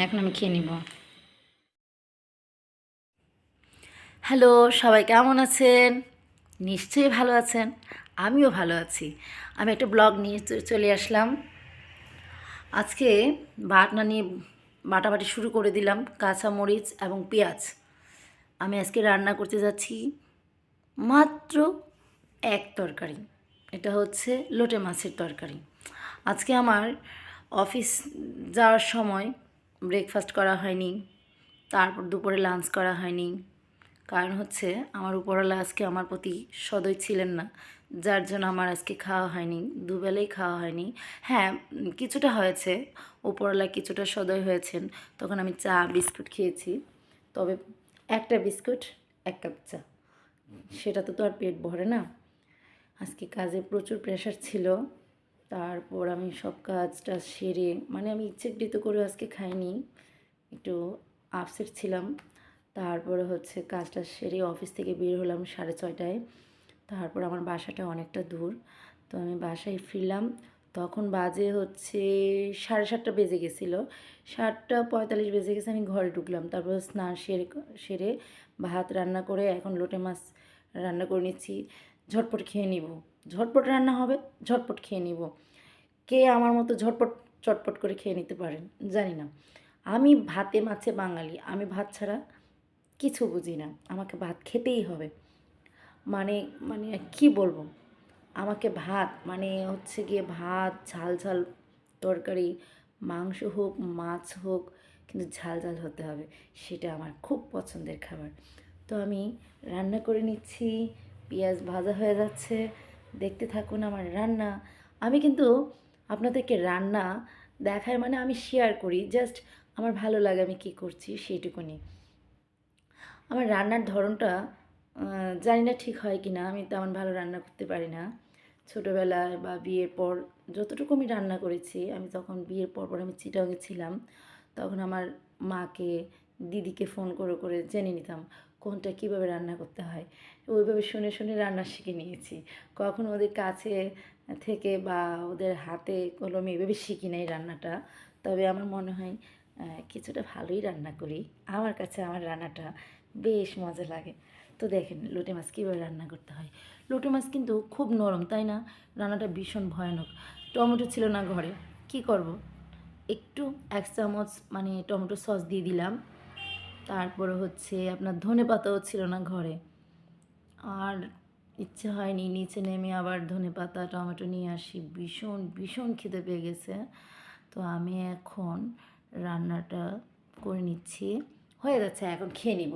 এখন আমি খেয়ে নিব। হ্যালো, সবাই কেমন আছেন? নিশ্চয়ই ভালো আছেন। আমিও ভালো আছি। আমি একটা ব্লগ নিয়ে চলে আসলাম। আজকে বাটনা নিয়ে বাটাবাটি শুরু করে দিলাম, কাঁচা মরিচ এবং পেঁয়াজ। আমি আজকে রান্না করতে যাচ্ছি মাত্র এক তরকারি। এটা হচ্ছে লোটে মাছের তরকারি। আজকে আমার অফিস যাওয়ার সময় ব্রেকফাস্ট করা হয়নি, তারপর দুপুরে লাঞ্চ করা হয়নি। কারণ হচ্ছে আমার উপরওয়ালা আজকে আমার প্রতি সদয় ছিলেন না, যার জন্য আমার আজকে খাওয়া হয়নি, দুবেলাই খাওয়া হয়নি। হ্যাঁ, কিছুটা হয়েছে, উপরওয়ালা কিছুটা সদয় হয়েছেন, তখন আমি চা বিস্কুট খেয়েছি। তবে একটা বিস্কুট, এক কাপ চা, সেটা তো আর পেট ভরে না। আজকে কাজে প্রচুর প্রেশার ছিল। তারপর আমি সব কাজটা সেরে, মানে আমি ইচ্ছাকৃত করে আজকে খাইনি, একটু আপসেট ছিলাম। তারপরে হচ্ছে কাজটা সেরে অফিস থেকে বের হলাম 6:30টায়। তারপর আমার বাসাটা অনেকটা দূর, তো আমি বাসায় ফিরলাম তখন বাজে হচ্ছে 7:30 বেজে গেছিলো। 7:45 বেজে গেছে, আমি ঘরে ঢুকলাম। তারপর স্নান সেরে সেরে ভাত রান্না করে এখন লোটে মাছ রান্না করে নিচ্ছি। ঝটপট খেয়ে নিব, ঝটপট রান্না হবে, ঝটপট খেয়ে নিব। কে আমার মতো ঝটপট চটপট করে খেয়ে নিতে পারেন জানি না। আমি ভাতে মাছে বাঙালি, আমি ভাত ছাড়া কিছু বুঝি না, আমাকে ভাত খেতেই হবে। মানে মানে কি বলবো, আমাকে ভাত মানে হচ্ছে গিয়ে ভাত, ঝাল ঝাল তরকারি, মাংস হোক মাছ হোক, কিন্তু ঝাল ঝাল হতে হবে, সেটা আমার খুব পছন্দের খাবার। তো আমি রান্না করে নিচ্ছি, পেঁয়াজ ভাজা হয়ে যাচ্ছে, দেখতে থাকুন আমার রান্না। আমি কিন্তু আপনাদেরকে রান্না দেখায়, মানে আমি শেয়ার করি, জাস্ট আমার ভালো লাগে আমি কী করছি সেইটুকুনি। আমার রান্নার ধরনটা জানি না ঠিক হয় কি না, আমি তেমন ভালো রান্না করতে পারি না। ছোটোবেলায় বা বিয়ের পর যতটুকু আমি রান্না করেছি, আমি তখন বিয়ের পর আমি চিটাগাংয়ে ছিলাম, তখন আমার মাকে, দিদিকে ফোন করে করে জেনে নিতাম কোনটা কীভাবে রান্না করতে হয়। ওইভাবে শুনে শুনে রান্না শিখে নিয়েছি। কখনো ওদের কাছে থেকে বা ওদের হাতে কলমে এভাবে শিখি নাই রান্নাটা। তবে আমার মনে হয় কিছুটা ভালোই রান্না করি। আমার কাছে আমার রান্নাটা বেশ মজা লাগে। তো দেখেন লোটে মাছ কীভাবে রান্না করতে হয়। লোটে মাছ কিন্তু খুব নরম, তাই না? রান্নাটা ভীষণ ভয়ানক। টমেটো ছিল না ঘরে, কি করব? একটু 1 চামচ মানে টমেটো সস দিয়ে দিলাম। তারপরে হচ্ছে আপনার ধনেপাতাও ছিল না ঘরে, আর ইচ্ছে হয়নি নিচে নেমে আবার ধনেপাতা টমেটো নিয়ে আসি। ভীষণ ভীষণ খিদে পেয়ে গেছে। তো আমি এখন রান্নাটা করে নিচ্ছি, হয়ে যাচ্ছে, এখন খেয়ে নিব,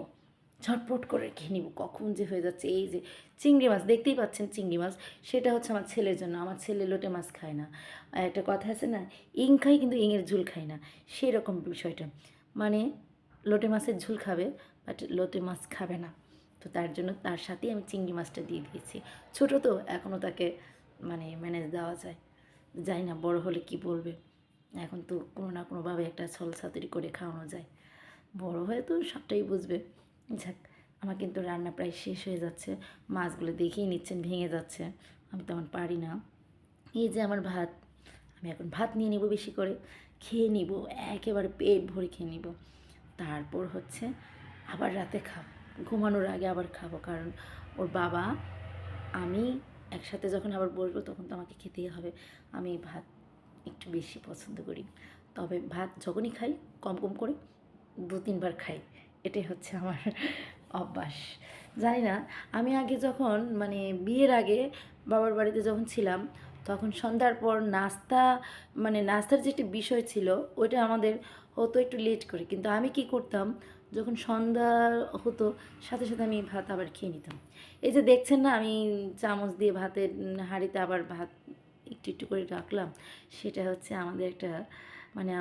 ঝটপট করে খেয়ে নিব। কখন যে হয়ে যাচ্ছে। এই যে চিংড়ি মাছ দেখতেই পাচ্ছেন, চিংড়ি মাছ, সেটা হচ্ছে আমার ছেলের জন্য। আমার ছেলে লোটে মাছ খায় না। একটা কথা আছে না, ইং খাই কিন্তু ইংয়ের ঝুল খাই না, সেই রকম বিষয়টা। মানে লোটে মাছের ঝুল খাবে, বাট লোটে মাছ খাবে না। তো তার জন্য তার সাথেই আমি চিংড়ি মাছটা দিয়ে দিয়েছি। ছোটো তো এখনও, তাকে মানে ম্যানেজ দেওয়া যায়। জানি না বড় হলে কি বলবে। এখন তো কোনো না কোনোভাবে একটা ছলছাতুরি করে খাওয়ানো যায়। বড় হয়ে তো সবটাই বুঝবে। যাক, আমার কিন্তু রান্না প্রায় শেষ হয়ে যাচ্ছে। মাছগুলো দেখেই নিচ্ছেন ভেঙে যাচ্ছে, আমি তেমন পারি না। এই যে আমার ভাত, আমি এখন ভাত নিয়ে নিব, বেশি করে খেয়ে নিব, একেবারে পেট ভরে খেয়ে নিব। তারপর হচ্ছে আবার রাতে খাবো, ঘুমানোর আগে আবার খাবো, কারণ ওর বাবা আমি একসাথে যখন আবার বসবো তখন তো আমাকে খেতেই হবে। আমি ভাত একটু বেশি পছন্দ করি, তবে ভাত যখনই খাই কম কম করে 2-3 বার খাই, এটাই হচ্ছে আমার অভ্যাস। জানি না, আমি আগে যখন মানে বিয়ের আগে বাবার বাড়িতে যখন ছিলাম, তখন সন্ধ্যার পর নাস্তা, মানে নাস্তার যে একটা বিষয় ছিল ওইটা আমাদের হতো একটু লেট করে, কিন্তু আমি কি করতাম, যখন সন্ধ্যা হতো সাথে সাথে আমি ভাত আবার খেয়ে নিতাম। এই যে দেখছেন না, আমি চামচ দিয়ে ভাতের হাঁড়িতে আবার ভাত একটু একটু করে রাখলাম, সেটা হচ্ছে আমাদের একটা, মানে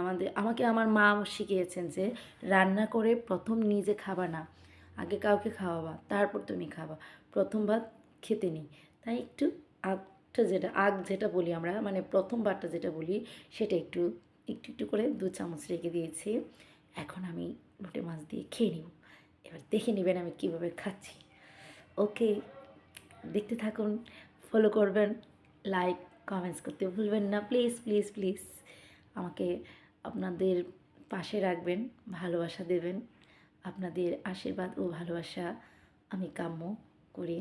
আমাকে আমার মা শিখিয়েছেন যে রান্না করে প্রথম নিজে খাবা না, আগে কাউকে খাওয়াবা, তারপর তুমি খাবা, প্রথম ভাত খেতে নেই। তাই একটু আগ যেটা বলি আমরা, মানে প্রথমবারটা যেটা বলি, সেটা একটু একটু একটু করে 2 চামচ রেখে দিয়েছি। এখন আমি লোটে মাছ দিয়ে খেয়ে নিব। এবার দেখে নেবেন আমি কীভাবে খাচ্ছি। ওকে, দেখতে থাকুন, ফলো করবেন, লাইক কমেন্টস করতে ভুলবেন না, প্লিজ প্লিজ প্লিজ। আমাকে আপনাদের পাশে রাখবেন, ভালোবাসা দেবেন। আপনাদের আশীর্বাদ ও ভালোবাসা আমি কাম্য করি।